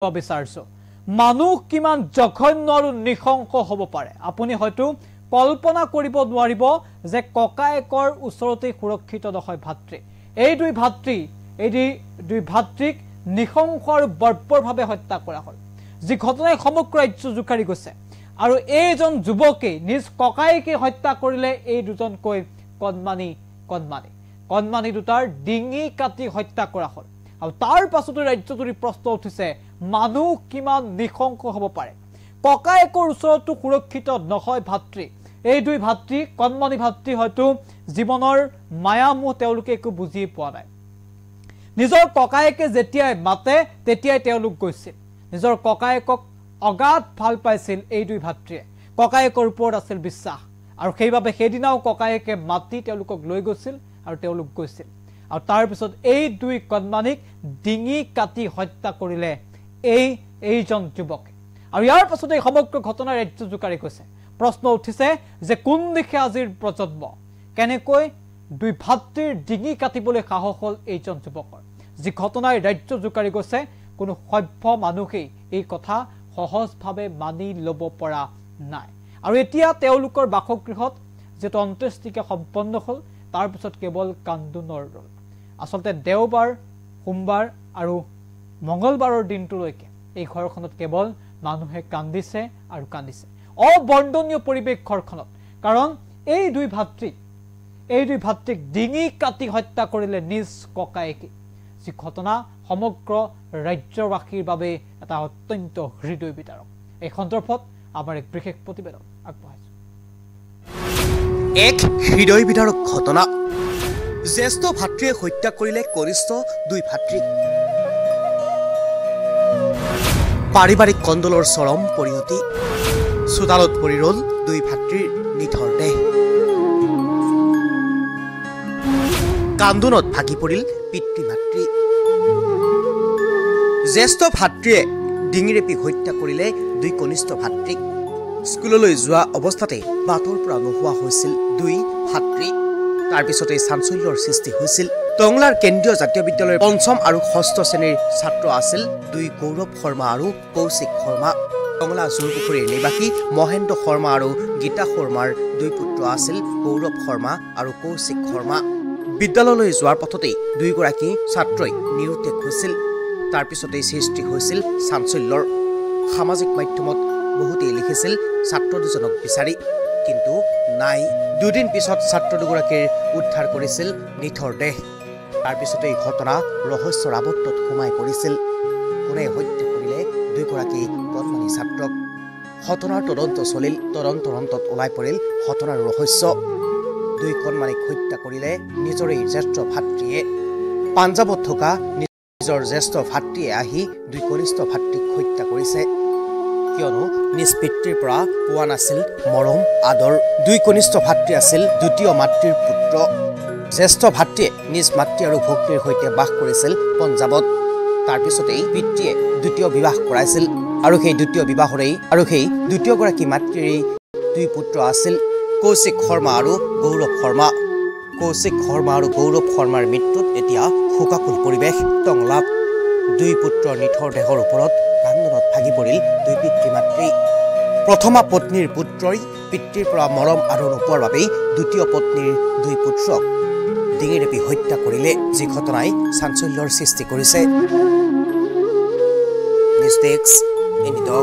বিচাৰিছো মানুহ কিমান জঘন্য আৰু নিশংস হ'ব পাৰে আপুনি হয়তো কল্পনা কৰিব নোৱাৰিব যে ককায়েকৰ ওচৰতে সুৰক্ষিত নহয় ভাতৃ এই দুই ভাতৃক নিশংস আৰু বৰ্বৰভাৱে হত্যা কৰা হ'ল যি ঘটনাই সমগ্ৰ ৰাজ্য জুকাৰি গৈছে আৰু এইজন যুৱকে নিজ ককায়েকে হত্যা কৰিলে এই দুজনকৈ কণমানি দুটাৰ ডিঙি কাটি হত্যা কৰা হ'ল আৰু তাৰ পাছতো ৰাজ্যজুৰি প্ৰশ্ন উঠিছে মানুহ কিমান নিশংস হ'ব পাৰে ককায়েকৰ ওচৰতো সুৰক্ষিত নহয় ভাতৃ এই দুই ভাতৃ কণমানি ভাতৃ হয়তো জীৱনৰ মায়ামোহ তেওঁলোকে একো বুজি পোৱা নাই নিজৰ ককায়েকে যেতিয়াই মাতে তেতিয়াই তেওঁলোক গৈছিল নিজৰ ককায়েকক অগাধ ভাল পাইছিল এই দুই ভাতৃয়ে ককায়েকৰ ওপৰত আছিল বিশ্বাস আৰু সেইবাবে সেইদিনাও ককায়েকে মাতি তেওঁলোকক লৈ গৈছিল আৰু তেওঁলোক গৈছিল আৰু তাৰ পিছত এই দুই কণমানিক ডিঙি কাটি হত্যা কৰিলে এইজন যুৱকে আৰু ইয়াৰ পাছত এই সমগ্ৰ ঘটনা ৰাজ্য জুকাৰি গৈছে প্ৰশ্ন উঠিছে যে কোন দিশে আজিৰ প্ৰজন্ম কেনেকৈ দুই ভাতৃৰ ডিঙি কাটিবলৈ সাহস হ'ল এইজন যুৱকৰ যি ঘটনাই ৰাজ্য জুকাৰি গৈছে কোনো সভ্য মানুহেই এই কথা সহজভাৱে মানি ল'ব পৰা নাই আৰু এতিয়া তেওঁলোকৰ বাসগৃহত যেটো অন্ত্যেষ্টিক্ৰিয়া সম্পন্ন হ'ল তাৰ পিছত কেৱল কান্দোনৰ ৰ'ল আসলতে দেওবাৰ সোমবাৰ আৰু মঙ্গলবাৰৰ দিনটোলৈকে এই ঘৰখনত কেৱল মানুহে কান্দিছে আৰু কান্দিছে অবৰ্ণনীয় পৰিৱেশ ঘৰখনত কাৰণ এই দুই ভাতৃক ডিঙি কাটি হত্যা কৰিলে নিজ ককায়েকে যি ঘটনা সমগ্ৰ ৰাজ্যবাসীৰ বাবে এটা অত্যন্ত হৃদয় বিদাৰক এই সন্দৰ্ভত আমাৰ এক বিশেষ প্ৰতিবেদন আগবঢ়াইছো এক হৃদয় বিদাৰক ঘটনা জ্যেষ্ঠ ভাতৃয়ে হত্যা কৰিলে কনিষ্ঠ দুই ভাতৃক পাৰিবাৰিক কন্দলৰ চৰম পৰিণতি চোতালত পৰি ৰ'ল দুই ভাতৃৰ নিথৰ দেহ কান্দোনত ভাগি পৰিল পিতৃ মাতৃ জ্যেষ্ঠ ভাতৃয়ে ডিঙি ৰেপি হত্যা কৰিলে দুই কনিষ্ঠ ভাতৃক স্কুললৈ যোৱা অৱস্থাতে বাটৰ পৰা নোহোৱা হৈছিল দুই ভাতৃ তাৰ পিছতে চাঞ্চল্যৰ সৃষ্টি হৈছিল টংলাৰ কেন্দ্ৰীয় জাতীয় বিদ্যালয়ৰ পঞ্চম আৰু ষষ্ঠ শ্ৰেণীৰ ছাত্ৰ আছিল দুই গৌৰৱ শৰ্মা আৰু কৌশিক শৰ্মা টংলা জোৰপুখুৰীৰ নিবাসী মহেন্দ্ৰ শৰ্মা আৰু গীতা শৰ্মাৰ দুই পুত্ৰ আছিল গৌৰৱ শৰ্মা আৰু কৌশিক শৰ্মা বিদ্যালয়লৈ যোৱাৰ পথতেই দুইগৰাকী ছাত্ৰই নিৰুদ্দেশ হৈছিল তাৰ পিছতেই সৃষ্টি হৈছিল চাঞ্চল্যৰ সামাজিক মাধ্যমত বহুতেই লিখিছিল ছাত্ৰ দুজনক বিচাৰি কিন্তু নাই দুদিন পিছত ছাত্ৰ দুগৰাকীৰ উদ্ধাৰ কৰিছিল নিথৰ দেহ তাৰ পিছতেই ঘটনা ৰহস্যৰ আৱৰ্তত সোমাই পৰিছিল কোনে হত্যা কৰিলে দুইগৰাকী কণমানি ছাত্ৰক ঘটনাৰ তদন্ত চলিল তদন্তত ওলাই পৰিল ঘটনাৰ ৰহস্য দুই কণমানিক হত্যা কৰিলে নিজৰে জ্যেষ্ঠ ভাতৃয়ে পাঞ্জাৱত থকা নিজৰ জ্যেষ্ঠ ভাতৃয়ে আহি দুই কনিষ্ঠ ভাতৃক হত্যা কৰিছে কিয়নো নিজ পিতৃৰ পৰা পোৱা নাছিল মৰম আদৰ দুই কনিষ্ঠ ভাতৃ আছিল দ্বিতীয় মাতৃৰ পুত্ৰ জ্যেষ্ঠ ভাতৃয়ে নিজ মাতৃ আৰু ভগ্নীৰ সৈতে বাস কৰিছিল পঞ্জাৱত তাৰ পিছতেই পিতৃয়ে দ্বিতীয় বিবাহ কৰাইছিল আৰু সেই দ্বিতীয়গৰাকী মাতৃৰ দুই পুত্ৰ আছিল কৌশিক শৰ্মা আৰু গৌৰৱ শৰ্মাৰ মৃত্যুত এতিয়া শোকাকুল পৰিৱেশ টংলাত দুই পুত্ৰৰ নিথৰ দেহৰ ওপৰত কান্দোনত ভাগি পৰিল দুই পিতৃ মাতৃ প্ৰথমা পত্নীৰ পুত্ৰই পিতৃৰ পৰা মৰম আদৰ নোপোৱাৰ বাবেই দ্বিতীয় পত্নীৰ দুই পুত্ৰক ডিঙি ৰেপি হত্যা কৰিলে যি ঘটনাই চাঞ্চল্যৰ সৃষ্টি কৰিছে নিউজ ডেস্ক এনিডক